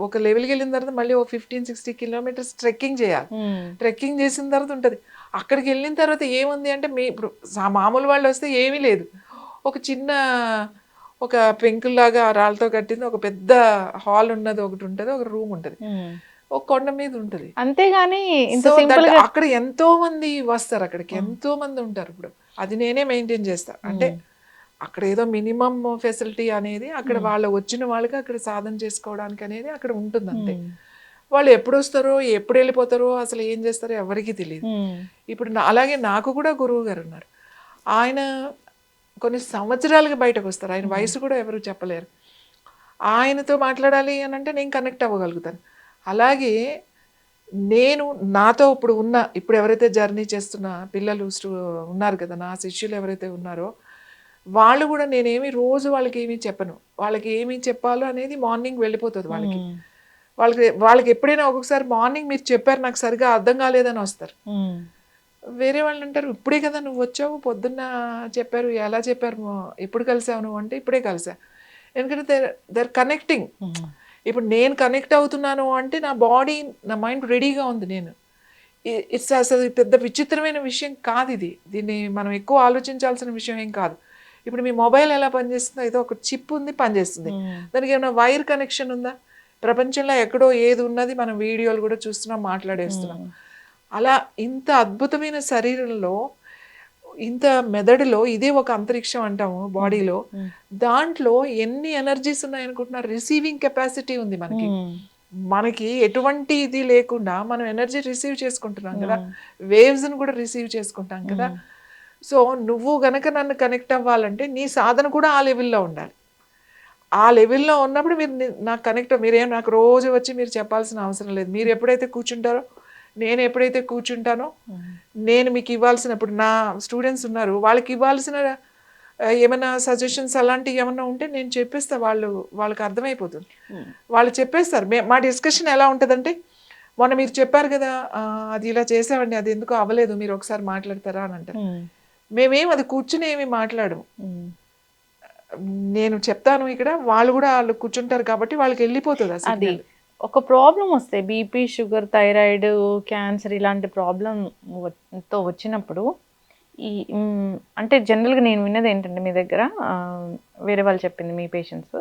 ఒక లెవెల్కి వెళ్ళిన తర్వాత మళ్ళీ ఒక 15-60 కిలోమీటర్స్ ట్రెక్కింగ్ చేయాలి. ట్రెక్కింగ్ చేసిన తర్వాత ఉంటుంది. అక్కడికి వెళ్ళిన తర్వాత ఏముంది అంటే ఇప్పుడు మామూలు వాళ్ళు వస్తే ఏమీ లేదు, ఒక చిన్న ఒక పెంకుల్లాగా రాళ్ళతో కట్టింది ఒక పెద్ద హాల్ ఉన్నది ఒకటి ఉంటుంది, ఒక రూమ్ ఉంటుంది, ఒక కొండ మీద ఉంటుంది, అంతేగాని అక్కడ ఎంతో మంది వస్తారు, అక్కడికి ఎంతో మంది ఉంటారు. ఇప్పుడు అది నేనే మెయింటైన్ చేస్తా. అంటే అక్కడ ఏదో మినిమం ఫెసిలిటీ అనేది అక్కడ వచ్చిన వాళ్ళకి అక్కడ సాధన చేసుకోవడానికి అనేది అక్కడ ఉంటుంది అంతే. వాళ్ళు ఎప్పుడు వస్తారో ఎప్పుడు వెళ్ళిపోతారో అసలు ఏం చేస్తారో ఎవరికి తెలియదు. ఇప్పుడు అలాగే నాకు కూడా గురువు గారు ఉన్నారు, ఆయన కొన్ని సంవత్సరాలుగా బయటకు వస్తారు, ఆయన వయసు కూడా ఎవరు చెప్పలేరు. ఆయనతో మాట్లాడాలి అని అంటే నేను కనెక్ట్ అవ్వగలుగుతాను. అలాగే నేను నాతో ఇప్పుడు ఎవరైతే జర్నీ చేస్తున్న పిల్లలు ఉన్నారు కదా, నా శిష్యులు ఎవరైతే ఉన్నారో వాళ్ళు కూడా నేనేమి రోజు వాళ్ళకి ఏమీ చెప్పను. వాళ్ళకి ఏమీ చెప్పాలో అనేది మార్నింగ్ వెళ్ళిపోతుంది వాళ్ళకి ఎప్పుడైనా ఒక్కొక్కసారి మార్నింగ్ మీరు చెప్పారు నాకు సరిగా అర్థం కాలేదని వస్తారు. వేరే వాళ్ళు అంటారు ఇప్పుడే కదా నువ్వు వచ్చావు, పొద్దున్న చెప్పారు, ఎలా చెప్పారు, ఎప్పుడు కలిసావు నువ్వు అంటే ఇప్పుడే కలిసా. ఎందుకంటే దర్ కనెక్టింగ్. ఇప్పుడు నేను కనెక్ట్ అవుతున్నాను అంటే నా బాడీ నా మైండ్ రెడీగా ఉంది. ఇట్స్ అసలు పెద్ద విచిత్రమైన విషయం కాదు ఇది, దీన్ని మనం ఎక్కువ ఆలోచించాల్సిన విషయం ఏం కాదు. ఇప్పుడు మీ మొబైల్ ఎలా పనిచేస్తుందో ఏదో ఒక చిప్ ఉంది పనిచేస్తుంది, దానికి ఏమైనా వైర్ కనెక్షన్ ఉందా? ప్రపంచంలో ఎక్కడో ఏది ఉన్నది మనం వీడియోలు కూడా చూస్తున్నాం, మాట్లాడేస్తున్నాం. అలా ఇంత అద్భుతమైన శరీరంలో, ఇంత మెదడులో ఇదే ఒక అంతరిక్షం అంటాము బాడీలో, దాంట్లో ఎన్ని ఎనర్జీస్ ఉన్నాయనుకుంటున్నారు? రిసీవింగ్ కెపాసిటీ ఉంది మనకి ఎటువంటి ఇది లేకుండా మనం ఎనర్జీ రిసీవ్ చేసుకుంటున్నాం కదా, వేవ్స్ని కూడా రిసీవ్ చేసుకుంటాం కదా. సో నువ్వు గనక నన్ను కనెక్ట్ అవ్వాలంటే నీ సాధన కూడా ఆ లెవెల్లో ఉండాలి. ఆ లెవెల్లో ఉన్నప్పుడు మీరు నాకు కనెక్ట్, మీరేం నాకు రోజు వచ్చి మీరు చెప్పాల్సిన అవసరం లేదు. మీరు ఎప్పుడైతే కూర్చుంటారో, నేను ఎప్పుడైతే కూర్చుంటానో, నేను మీకు ఇవ్వాల్సినప్పుడు నా స్టూడెంట్స్ ఉన్నారు వాళ్ళకి ఇవ్వాల్సిన ఏమైనా సజెషన్స్ అలాంటివి ఏమన్నా ఉంటే నేను చెప్పేస్తా, వాళ్ళకి అర్థమైపోతుంది, వాళ్ళు చెప్పేస్తారు. మా డిస్కషన్ ఎలా ఉంటుందంటే, మొన్న మీరు చెప్పారు కదా అది ఇలా చేసామండి, అది ఎందుకు అవ్వలేదు, మీరు ఒకసారి మాట్లాడతారా అని అంటారు. మేమేం అది కూర్చుని ఏమి మాట్లాడము, నేను చెప్తాను ఇక్కడ, వాళ్ళు కూర్చుంటారు కాబట్టి వాళ్ళకి వెళ్ళిపోతుంది అది. ఒక ప్రాబ్లం వస్తే బీపీ, షుగర్, థైరాయిడ్, క్యాన్సర్ ఇలాంటి ప్రాబ్లంతో వచ్చినప్పుడు అంటే జనరల్గా నేను విన్నది ఏంటంటే మీ దగ్గర వేరే వాళ్ళు చెప్పింది, మీ పేషెంట్స్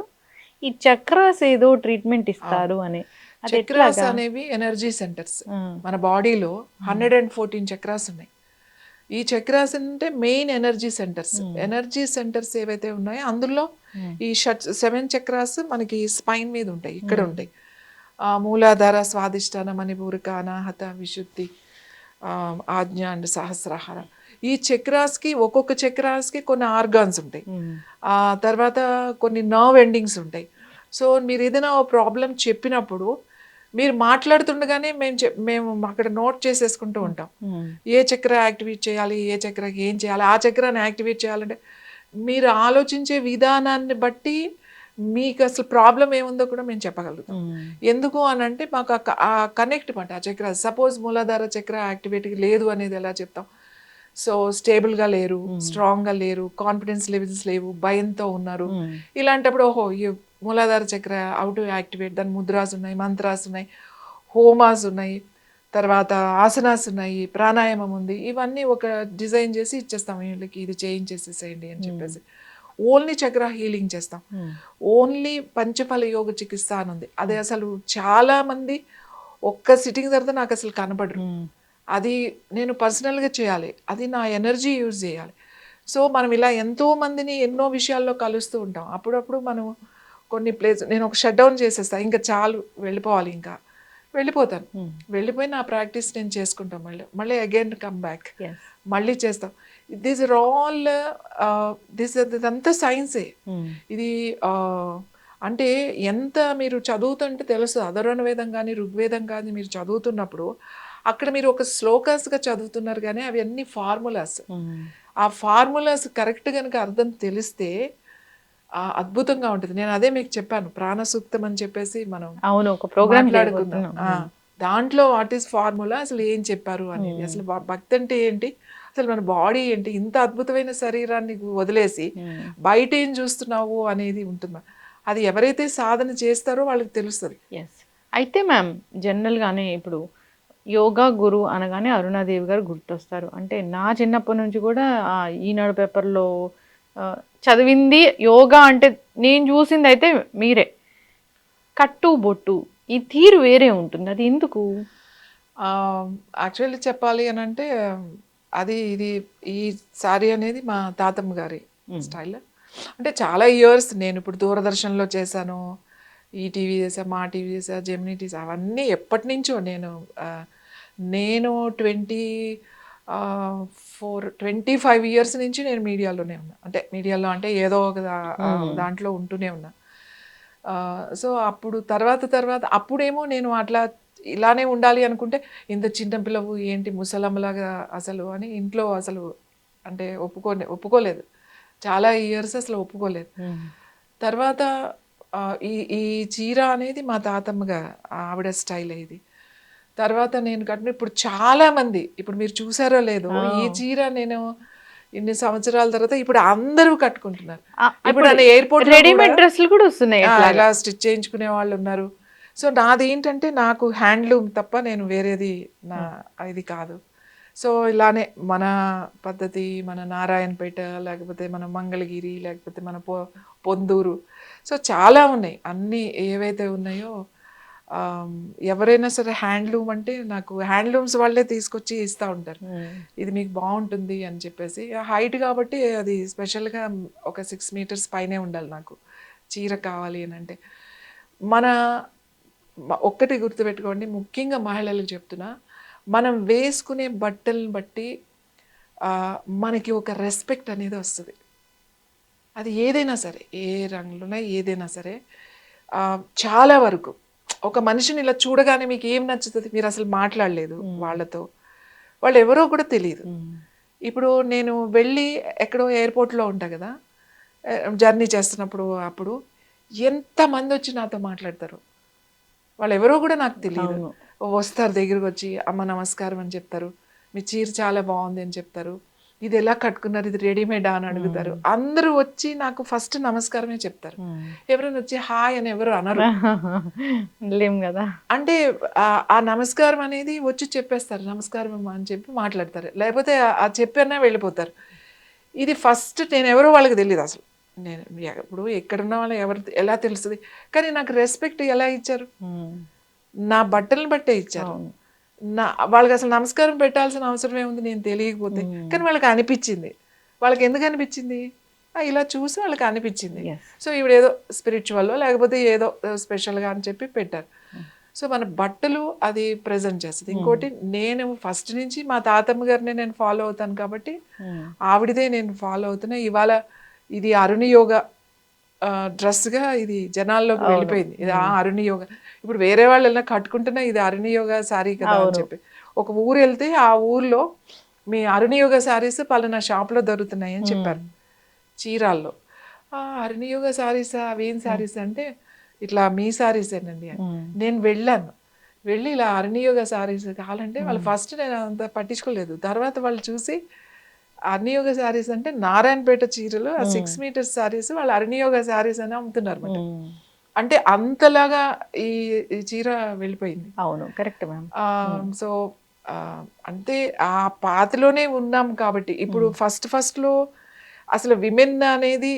ఈ చక్రాస్ ఏదో ట్రీట్మెంట్ ఇస్తారు అని. అది చక్రాస్ ఎట్లాగా? అనేవి ఎనర్జీ సెంటర్స్. ఉమ్, మన బాడీలో 114 చక్రాస్ ఉన్నాయి. ఈ చక్రాస్ అంటే main energy centres. Energy centres ఏవైతే ఉన్నాయో అందులో ఈ 7 చక్రాస్ మనకి స్పైన్ మీద ఉంటాయి, ఇక్కడ ఉంటాయి. మూలాధార, స్వాదిష్టాన, మణిపూరక, అనాహత, విశుద్ధి, ఆజ్ఞ అండ్ సహస్రాహార. ఈ చక్రాస్కి ఒక్కొక్క చక్రాస్కి కొన్ని ఆర్గాన్స్ ఉంటాయి. ఆ తర్వాత కొన్ని నర్వ్ ఎండింగ్స్ ఉంటాయి. సో మీరు ఏదైనా ప్రాబ్లం చెప్పినప్పుడు మీరు మాట్లాడుతుండగానే మేము అక్కడ నోట్ చేసేసుకుంటూ ఉంటాం. ఏ చక్ర యాక్టివేట్ చేయాలి, ఏ చక్రకి ఏం చేయాలి, ఆ చక్రాన్ని యాక్టివేట్ చేయాలంటే మీరు ఆలోచించే విధానాన్ని బట్టి మీకు అసలు ప్రాబ్లం ఏముందో కూడా మేము చెప్పగలుగుతాం. ఎందుకు అని అంటే మాకు ఆ కనెక్ట్ మాట ఆ చక్ర. సపోజ్ మూలాధార చక్ర యాక్టివేట్ లేదు అనేది ఎలా చెప్తాం? సో స్టేబుల్గా లేరు, స్ట్రాంగ్గా లేరు, కాన్ఫిడెన్స్ లెవెల్స్ లేవు, భయంతో ఉన్నారు. ఇలాంటప్పుడు ఓహో ఈ మూలాధార చక్ర అవుట్ యాక్టివేట్, దాని ముద్రాస్ ఉన్నాయి, మంత్రాస్ ఉన్నాయి, హోమాస్ ఉన్నాయి, తర్వాత ఆసనాస్ ఉన్నాయి, ప్రాణాయామం ఉంది. ఇవన్నీ ఒక డిజైన్ చేసి ఇచ్చేస్తాం వీళ్ళకి, ఇది చేయించేసేసేయండి అని చెప్పేసి. ఓన్లీ చక్ర హీలింగ్ చేస్తాం. ఓన్లీ పంచఫల యోగ చికిత్స అని ఉంది. అది అసలు చాలా మంది ఒక్క సిట్టింగ్ తర్వాత నాకు అసలు కనపడరు. అది నేను పర్సనల్గా చేయాలి, అది నా ఎనర్జీ యూజ్ చేయాలి. సో మనం ఇలా ఎంతో మందిని ఎన్నో విషయాల్లో కలుస్తూ ఉంటాం. అప్పుడప్పుడు మనం కొన్ని నేను ఒక షట్ డౌన్ చేసేస్తాను, ఇంకా చాలు వెళ్ళిపోవాలి, ఇంకా వెళ్ళిపోతాను. వెళ్ళిపోయి నా ప్రాక్టీస్ నేను చేసుకుంటాను. మళ్ళీ అగైన్ కమ్ బ్యాక్, మళ్ళీ చేస్తాం. దిస్ ఆర్ ఆల్ ఇదంతా సైన్సే. ఇది అంటే ఎంత మీరు చదువుతుంటే తెలుస్తుంది. అధర్వణ వేదం కానీ ఋగ్వేదం కానీ మీరు చదువుతున్నప్పుడు అక్కడ మీరు ఒక శ్లోకాస్గా చదువుతున్నారు, కానీ అవి అన్ని ఫార్ములాస్. ఆ ఫార్ములాస్ కరెక్ట్ కనుక అర్థం తెలిస్తే అద్భుతంగా ఉంటుంది. నేను అదే మీకు చెప్పాను, ప్రాణసూక్తం అని చెప్పేసి మనం ఒక ప్రోగ్రామ్ మాట్లాడుకుందాం. దాంట్లో వాట్ ఈస్ ఫార్ములా, అసలు ఏం చెప్పారు అనేది, అసలు భక్తి అంటే ఏంటి, అసలు మన బాడీ ఏంటి, ఇంత అద్భుతమైన శరీరాన్ని వదిలేసి బయట ఏం చూస్తున్నావు అనేది ఉంటుంది. అది ఎవరైతే సాధన చేస్తారో వాళ్ళకి తెలుస్తుంది. అయితే మ్యామ్ జనరల్గానే ఇప్పుడు యోగా గురు అనగానే అరుణాదేవి గారు గుర్తొస్తారు. అంటే నా చిన్నప్పటి నుంచి కూడా ఈనాడు పేపర్లో చదివింది యోగా అంటే నేను చూసింది అయితే మీరే. కట్టు బొట్టు ఈ తీరు వేరే ఉంటుంది, అది ఎందుకు? యాక్చువల్లీ చెప్పాలి అని అంటే ఇది ఈ సారీ అనేది మా తాతమ్మ గారి స్టైల్. అంటే చాలా ఇయర్స్ నేను ఇప్పుడు దూరదర్శన్లో చేశాను, ఈటీవీ చేసా, మా టీవీ చేసా, జెమినీ టీవీ, అవన్నీ ఎప్పటి నుంచో నేను 25 ఇయర్స్ నుంచి నేను మీడియాలోనే ఉన్నా. అంటే మీడియాలో అంటే ఏదో ఒక దాంట్లో ఉంటూనే ఉన్నా. సో అప్పుడు తర్వాత అప్పుడేమో నేను అట్లా ఇలానే ఉండాలి అనుకుంటే, ఇంత చిన్న పిల్లవు ఏంటి ముసలమ్మలాగా అసలు అని ఇంట్లో అసలు అంటే ఒప్పుకోలేదు. చాలా ఇయర్స్ అసలు ఒప్పుకోలేదు. తర్వాత ఈ చీర అనేది మా తాతమ్మగా ఆవిడ స్టైల్ ఇది. తర్వాత నేను కట్టిన ఇప్పుడు చాలా మంది, ఇప్పుడు మీరు చూసారో లేదో, ఈ చీర నేను ఇన్ని సంవత్సరాల తర్వాత ఇప్పుడు అందరూ కట్టుకుంటున్నారు. ఇప్పుడు ఎయిర్పోర్ట్ రెడీమేడ్ డ్రెస్సులు కూడా వస్తున్నాయి, ఇలా స్టిచ్ చేయించుకునే వాళ్ళు ఉన్నారు. సో నాది ఏంటంటే నాకు హ్యాండ్లూమ్ తప్ప నేను వేరేది ఇది కాదు. సో ఇలానే మన పద్ధతి, మన నారాయణపేట, లేకపోతే మన మంగళగిరి, లేకపోతే మన పొందూరు, సో చాలా ఉన్నాయి. అన్నీ ఏవైతే ఉన్నాయో ఎవరైనా సరే హ్యాండ్లూమ్ అంటే నాకు హ్యాండ్లూమ్స్ వాళ్ళే తీసుకొచ్చి ఇస్తూ ఉంటారు, ఇది మీకు బాగుంటుంది అని చెప్పేసి. హైట్ కాబట్టి అది స్పెషల్గా ఒక 6 meters పైనే ఉండాలి నాకు చీర కావాలి అని అంటే. ఒక్కటి గుర్తుపెట్టుకోండి, ముఖ్యంగా మహిళలకు చెప్తున్నా, మనం వేసుకునే బట్టలను బట్టి మనకి ఒక రెస్పెక్ట్ అనేది వస్తుంది. అది ఏదైనా సరే, ఏ రంగులున్నా ఏదైనా సరే. చాలా వరకు ఒక మనిషిని ఇలా చూడగానే మీకు ఏం నచ్చుతుంది, మీరు అసలు మాట్లాడలేదు వాళ్ళతో, వాళ్ళు ఎవరో కూడా తెలియదు. ఇప్పుడు నేను వెళ్ళి ఎక్కడో ఎయిర్పోర్ట్లో ఉంటా కదా, జర్నీ చేస్తున్నప్పుడు అప్పుడు ఎంతమంది వచ్చి నాతో మాట్లాడతారు, వాళ్ళు ఎవరో కూడా నాకు తెలియదు. వస్తారు దగ్గరకు వచ్చి, అమ్మ నమస్కారం అని చెప్తారు, మీ చీర చాలా బాగుంది అని చెప్తారు, ఇది ఎలా కట్టుకున్నారు, ఇది రెడీమేడా అని అడుగుతారు. అందరూ వచ్చి నాకు ఫస్ట్ నమస్కారమే చెప్తారు. ఎవరైనా వచ్చి హాయ్ అని ఎవరు అనరు కదా. అంటే ఆ నమస్కారం అనేది వచ్చి చెప్పేస్తారు, నమస్కారం అమ్మా అని చెప్పి మాట్లాడతారు, లేకపోతే ఆ చెప్పన్నా వెళ్ళిపోతారు. ఇది ఫస్ట్ నేను ఎవరో వాళ్ళకి తెలియదు అసలు. నేను ఇప్పుడు ఎక్కడున్న వాళ్ళు ఎవరు ఎలా తెలుస్తుంది, కానీ నాకు రెస్పెక్ట్ ఎలా ఇచ్చారు. నా బట్టలను బట్టే ఇచ్చారు. అవును. వాళ్ళకి అసలు నమస్కారం పెట్టాల్సిన అవసరం ఏముంది నేను తెలియకపోతే, కానీ వాళ్ళకి అనిపించింది. వాళ్ళకి ఎందుకు అనిపించింది? ఇలా చూసి వాళ్ళకి అనిపించింది. Yes. సో ఈవిడ ఏదో స్పిరిచువల్లో లేకపోతే ఏదో స్పెషల్గా అని చెప్పి పెట్టారు. సో మన బట్టలు అది ప్రజెంట్ చేస్తుంది. ఇంకోటి, నేను ఫస్ట్ నుంచి మా తాతమ్మ గారిని నేను ఫాలో అవుతాను కాబట్టి ఆవిడదే నేను ఫాలో అవుతున్నా. ఇవాళ ఇది అరుణి యోగా డ్రెస్గా ఇది జనాల్లోకి వెళ్ళిపోయింది. ఇది అరుణి యోగా. ఇప్పుడు వేరే వాళ్ళు ఎలా కట్టుకుంటున్నా ఇది అరుణి యోగా శారీ కదా అని చెప్పి, ఒక ఊరు వెళ్తే ఆ ఊర్లో మీ అరుణి యోగా శారీస్ పలానా షాప్లో దొరుకుతున్నాయి అని చెప్పారు చీరాల్లో. అరుణి యోగా శారీసా, అవేం శారీస్ అంటే ఇట్లా మీ శారీసేనండి అని. నేను వెళ్ళాను, వెళ్ళి ఇలా అరుణియోగ శారీస్ కావాలంటే వాళ్ళు ఫస్ట్ నేను అంత పట్టించుకోలేదు. తర్వాత వాళ్ళు చూసి అరుణియోగ శారీస్ అంటే నారాయణపేట చీరలు, ఆ 6 మీటర్స్ శారీస్ వాళ్ళు అరుణియోగ శారీస్ అని అమ్ముతున్నారు అన్నమాట. అంటే అంతలాగా ఈ చీర వెళ్ళిపోయింది. అవును, కరెక్ట్ మ్యామ్. సో అంటే ఆ పాతలోనే ఉన్నాం కాబట్టి ఇప్పుడు ఫస్ట్ లో అసలు విమెన్ అనేది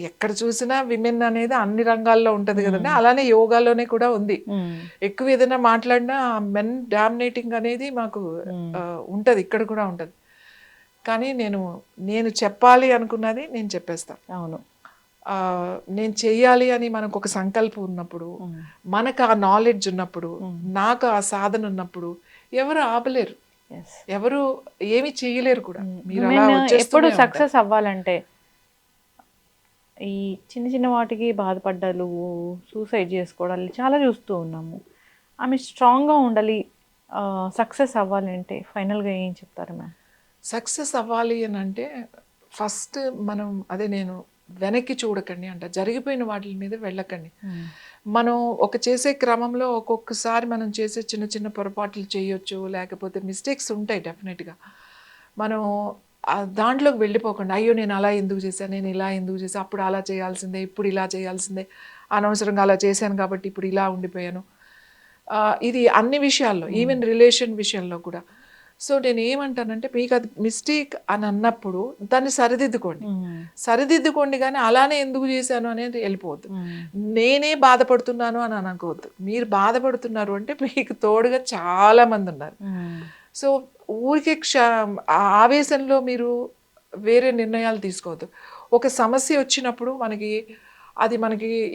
ఎక్కడ చూసినా విమెన్ అనేది అన్ని రంగాల్లో ఉంటది కదండి. అలానే యోగాలోనే కూడా ఉంది. ఎక్కువ ఏదైనా మాట్లాడినా మెన్ డామినేటింగ్ అనేది మాకు ఉంటది, ఇక్కడ కూడా ఉంటది. కానీ నేను చెప్పాలి అనుకున్నది నేను చెప్పేస్తాను. అవును. నేను చెయ్యాలి అని మనకు ఒక సంకల్పం ఉన్నప్పుడు, మనకు ఆ నాలెడ్జ్ ఉన్నప్పుడు, నాకు ఆ సాధన ఉన్నప్పుడు ఎవరు ఆపలేరు, ఎవరు ఏమి చేయలేరు కూడా. మీరు అలా ఎప్పుడు సక్సెస్ అవ్వాలంటే ఈ చిన్న చిన్న వాటికి బాధపడ్డాలు, సూసైడ్ చేసుకోవడాలు చాలా చూస్తూ ఉన్నాము. ఆమె స్ట్రాంగ్గా ఉండాలి, సక్సెస్ అవ్వాలి అంటే ఫైనల్గా ఏం చెప్తారు మ్యామ్? సక్సెస్ అవ్వాలి అని అంటే ఫస్ట్ మనం నేను వెనక్కి చూడకండి అంట, జరిగిపోయిన వాటి మీద వెళ్ళకండి. మనం చేసే క్రమంలో ఒక్కొక్కసారి మనం చేసే చిన్న చిన్న పొరపాట్లు చేయొచ్చు, లేకపోతే మిస్టేక్స్ ఉంటాయి డెఫినెట్గా. మనం దాంట్లోకి వెళ్ళిపోకుండా అయ్యో నేను అలా ఎందుకు చేశాను, నేను ఇలా ఎందుకు చేశాను, అప్పుడు అలా చేయాల్సిందే, ఇప్పుడు ఇలా చేయాల్సిందే, అనవసరంగా అలా చేశాను కాబట్టి ఇప్పుడు ఇలా ఉండిపోయాను. ఇది అన్ని విషయాల్లో, ఈవెన్ రిలేషన్ విషయంలో కూడా. సో నేను ఏమంటానంటే, మీకు అది మిస్టేక్ అని అన్నప్పుడు దాన్ని సరిదిద్దుకోండి, కానీ అలానే ఎందుకు చేశాను అనేది వెళ్ళిపోవద్దు. నేనే బాధపడుతున్నాను అని అనుకోవద్దు. మీరు బాధపడుతున్నారు అంటే మీకు తోడుగా చాలా మంది ఉన్నారు. సో ఊరికే ఆవేశంలో మీరు వేరే నిర్ణయాలు తీసుకోవద్దు. ఒక సమస్య వచ్చినప్పుడు మనకి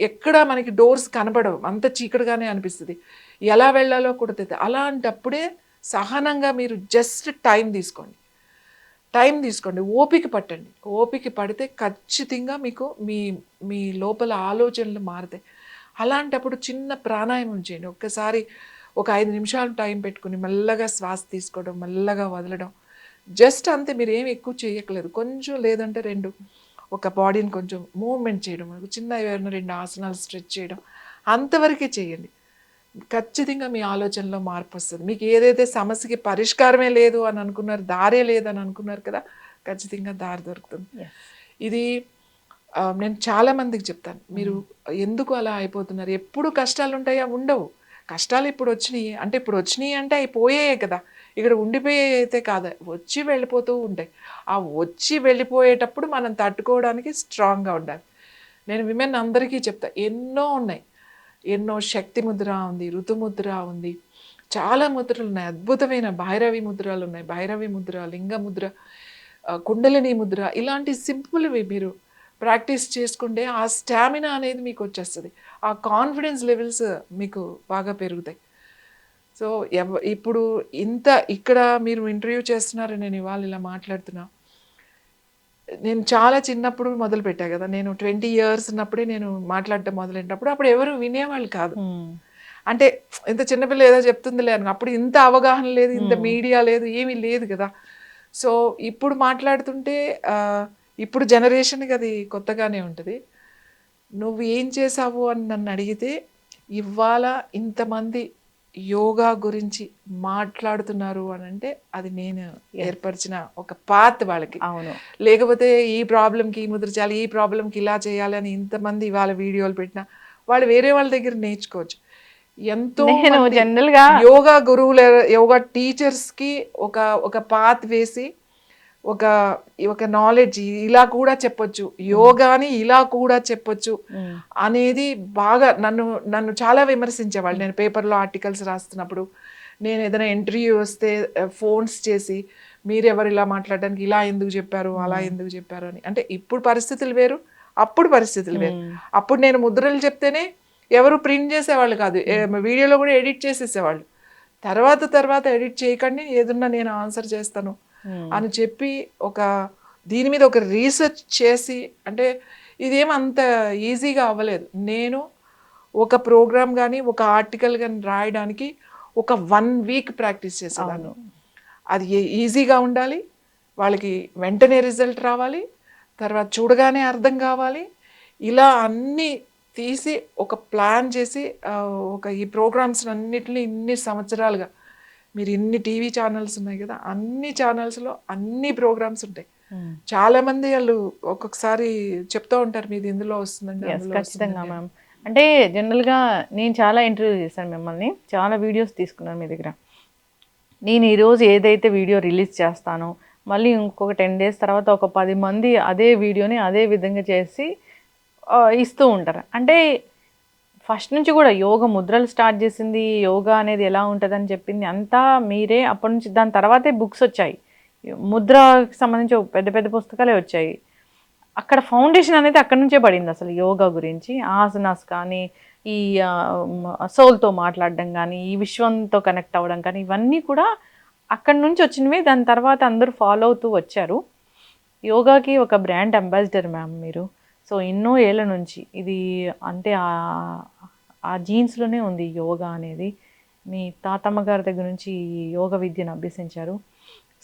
ఎక్కడ మనకి డోర్స్ కనబడవు, అంత చీకటిగానే అనిపిస్తుంది, ఎలా వెళ్ళాలో కూడా తెలియదు. అలాంటప్పుడే సహనంగా మీరు జస్ట్ టైం తీసుకోండి, ఓపిక పట్టండి. ఓపిక పడితే ఖచ్చితంగా మీకు మీ లోపల ఆలోచనలు మారుతాయి. అలాంటప్పుడు చిన్న ప్రాణాయామం చేయండి. ఒక్కసారి ఒక 5 నిమిషాలు టైం పెట్టుకుని మెల్లగా శ్వాస తీసుకోవడం, మెల్లగా వదలడం, జస్ట్ అంతే. మీరు ఏమి ఎక్కువ చేయట్లేదు, కొంచెం లేదంటే ఒక బాడీని కొంచెం మూవ్మెంట్ చేయడం, చిన్న 2 ఆసనాలు స్ట్రెచ్ చేయడం, అంతవరకే చేయండి. ఖచ్చితంగా మీ ఆలోచనలో మార్పు వస్తుంది. మీకు ఏదైతే సమస్యకి పరిష్కారమే లేదు అని అనుకున్నారు, దారే లేదని అనుకున్నారు కదా, ఖచ్చితంగా దారి దొరుకుతుంది. ఇది నేను చాలా మందికి చెప్తాను, మీరు ఎందుకు అలా అయిపోతున్నారు, ఎప్పుడు కష్టాలు ఉంటాయా? ఉండవు. కష్టాలు ఇప్పుడు వచ్చినాయి అంటే అవి పోయాయే కదా, ఇక్కడ ఉండిపోయే అయితే కాదు, వచ్చి వెళ్ళిపోతూ ఉంటాయి. ఆ వచ్చి వెళ్ళిపోయేటప్పుడు మనం తట్టుకోవడానికి స్ట్రాంగ్గా ఉండాలి. నేను విమెన్ అందరికీ చెప్తా, ఎన్నో ఉన్నాయి, ఎన్నో శక్తి ముద్ర ఉంది, ఋతుముద్ర ఉంది, చాలా ముద్రలు ఉన్నాయి, అద్భుతమైన భైరవి ముద్రలు ఉన్నాయి, భైరవి ముద్ర, లింగ ముద్ర, కుండలిని ముద్ర, ఇలాంటి సింపుల్వి మీరు ప్రాక్టీస్ చేసుకుంటే ఆ స్టామినా అనేది మీకు వచ్చేస్తుంది, ఆ కాన్ఫిడెన్స్ లెవెల్స్ మీకు బాగా పెరుగుతాయి. సో ఇప్పుడు ఇక్కడ మీరు ఇంటర్వ్యూ చేస్తున్నారు, నేను ఇవాళ ఇలా మాట్లాడుతున్నా. నేను చాలా చిన్నప్పుడు మొదలు పెట్టా కదా, నేను 20 years ఉన్నప్పుడే నేను మాట్లాడటం మొదలైనప్పుడు అప్పుడు ఎవరు వినేవాళ్ళు కాదు. అంటే ఇంత చిన్నపిల్ల ఏదో చెప్తుందిలే అని, అప్పుడు ఇంత అవగాహన లేదు, ఇంత మీడియా లేదు, ఏమీ లేదు కదా. సో ఇప్పుడు మాట్లాడుతుంటే ఇప్పుడు జనరేషన్కి అది కొత్తగానే ఉంటుంది. నువ్వు ఏం చేసావు అని నన్ను అడిగితే, ఇవాళ ఇంతమంది యోగా గురించి మాట్లాడుతున్నారు అని అంటే అది నేను ఏర్పరిచిన ఒక పాత్ వాళ్ళకి. అవును, లేకపోతే ఈ ప్రాబ్లంకి ఈ ముద్ర చేయాలి, ఈ ప్రాబ్లంకి ఇలా చేయాలి అని ఇంతమంది ఇవాళ వీడియోలు పెట్టినా వాళ్ళు వేరే వాళ్ళ దగ్గర నేర్చుకోవచ్చు. ఎంతో జనరల్గా యోగా గురువులు, యోగా టీచర్స్కి ఒక పాత్ వేసి ఒక నాలెడ్జ్ ఇలా కూడా చెప్పొచ్చు, యోగాని ఇలా కూడా చెప్పొచ్చు అనేది బాగా నన్ను చాలా విమర్శించేవాళ్ళు. నేను పేపర్లో ఆర్టికల్స్ రాస్తున్నప్పుడు, నేను ఏదైనా ఇంటర్వ్యూ వస్తే ఫోన్స్ చేసి మీరు ఎవరు ఇలా మాట్లాడడానికి, ఇలా ఎందుకు చెప్పారు, అలా ఎందుకు చెప్పారు అని. అంటే ఇప్పుడు పరిస్థితులు వేరు, అప్పుడు పరిస్థితులు వేరు. అప్పుడు నేను ముద్రలు చెప్తేనే ఎవరు ప్రింట్ చేసేవాళ్ళు కాదు, వీడియోలో కూడా ఎడిట్ చేసేసేవాళ్ళు. తర్వాత ఎడిట్ చేయకండి, ఏదన్నా నేను ఆన్సర్ చేస్తాను అని చెప్పి దీని మీద ఒక రీసెర్చ్ చేసి, అంటే ఇదేం అంత ఈజీగా అవ్వలేదు. నేను ఒక ప్రోగ్రామ్ కానీ ఒక ఆర్టికల్ కానీ రాయడానికి ఒక 1 వీక్ ప్రాక్టీస్ చేసేదాన్ని. అది ఈజీగా ఉండాలి, వాళ్ళకి వెంటనే రిజల్ట్ రావాలి, తర్వాత చూడగానే అర్థం కావాలి. ఇలా అన్నీ తీసి ఒక ప్లాన్ చేసి ఈ ప్రోగ్రామ్స్ అన్నిటిని ఇన్ని సంవత్సరాలుగా, మీరు ఇన్ని టీవీ ఛానల్స్ ఉన్నాయి కదా, అన్ని ఛానల్స్లో అన్ని ప్రోగ్రామ్స్ ఉంటాయి. చాలా మంది వాళ్ళు ఒక్కొక్కసారి చెప్తూ ఉంటారు మీది ఇందులో వస్తుందండి. ఖచ్చితంగా మ్యామ్. అంటే జనరల్గా నేను చాలా ఇంటర్వ్యూ చేశాను మిమ్మల్ని, చాలా వీడియోస్ తీసుకున్నాను మీ దగ్గర. నేను ఈరోజు ఏదైతే వీడియో రిలీజ్ చేస్తానో మళ్ళీ ఇంకొక 10 days తర్వాత ఒక 10 మంది అదే వీడియోని అదే విధంగా చేసి ఇస్తూ ఉంటారు. అంటే ఫస్ట్ నుంచి కూడా యోగా ముద్రలు స్టార్ట్ చేసింది, యోగా అనేది ఎలా ఉంటుందని చెప్పింది అంతా మీరే. అప్పటి నుంచి దాని తర్వాతే బుక్స్ వచ్చాయి, ముద్రకి సంబంధించి పెద్ద పెద్ద పుస్తకాలే వచ్చాయి. అక్కడ ఫౌండేషన్ అనేది అక్కడి నుంచే పడింది అసలు యోగా గురించి. ఆసనాస్ కానీ, ఈ సోల్తో మాట్లాడడం కానీ, ఈ విశ్వంతో కనెక్ట్ అవ్వడం కానీ, ఇవన్నీ కూడా అక్కడి నుంచి వచ్చినవి. దాని తర్వాత అందరూ ఫాలో అవుతూ వచ్చారు. యోగాకి ఒక బ్రాండ్ అంబాసిడర్ మ్యామ్ మీరు. సో ఎన్నో ఏళ్ళ నుంచి ఇది, అంటే ఆ జీన్స్లోనే ఉంది యోగా అనేది. మీ తాతమ్మ గారి దగ్గర నుంచి ఈ యోగ విద్యను అభ్యసించారు.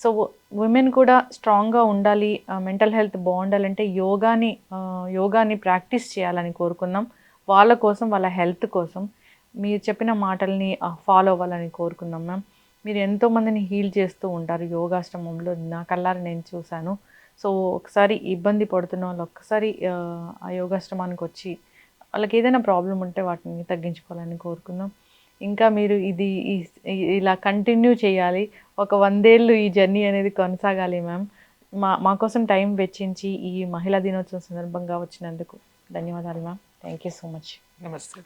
సో ఉమెన్ కూడా స్ట్రాంగ్గా ఉండాలి, మెంటల్ హెల్త్ బాగుండాలంటే యోగాని ప్రాక్టీస్ చేయాలని కోరుకుందాం. వాళ్ళ కోసం, వాళ్ళ హెల్త్ కోసం మీరు చెప్పిన మాటల్ని ఫాలో అవ్వాలని కోరుకుందాం మ్యామ్. మీరు ఎంతోమందిని హీల్ చేస్తూ ఉంటారు యోగాశ్రమంలో, నా కళ్ళారా నేను చూశాను. సో ఒకసారి ఇబ్బంది పడుతున్న వాళ్ళు ఒక్కసారి ఆ యోగాశ్రమానికి వచ్చి వాళ్ళకి ఏదైనా ప్రాబ్లం ఉంటే వాటిని తగ్గించుకోవాలని కోరుకుందాం. ఇంకా మీరు ఇలా కంటిన్యూ చేయాలి, ఒక 100 ఏళ్ళు ఈ జర్నీ అనేది కొనసాగాలి మ్యామ్. మా కోసం టైం వెచ్చించి ఈ మహిళా దినోత్సవం సందర్భంగా వచ్చినందుకు ధన్యవాదాలు ma'am. Thank you so much. నమస్తే.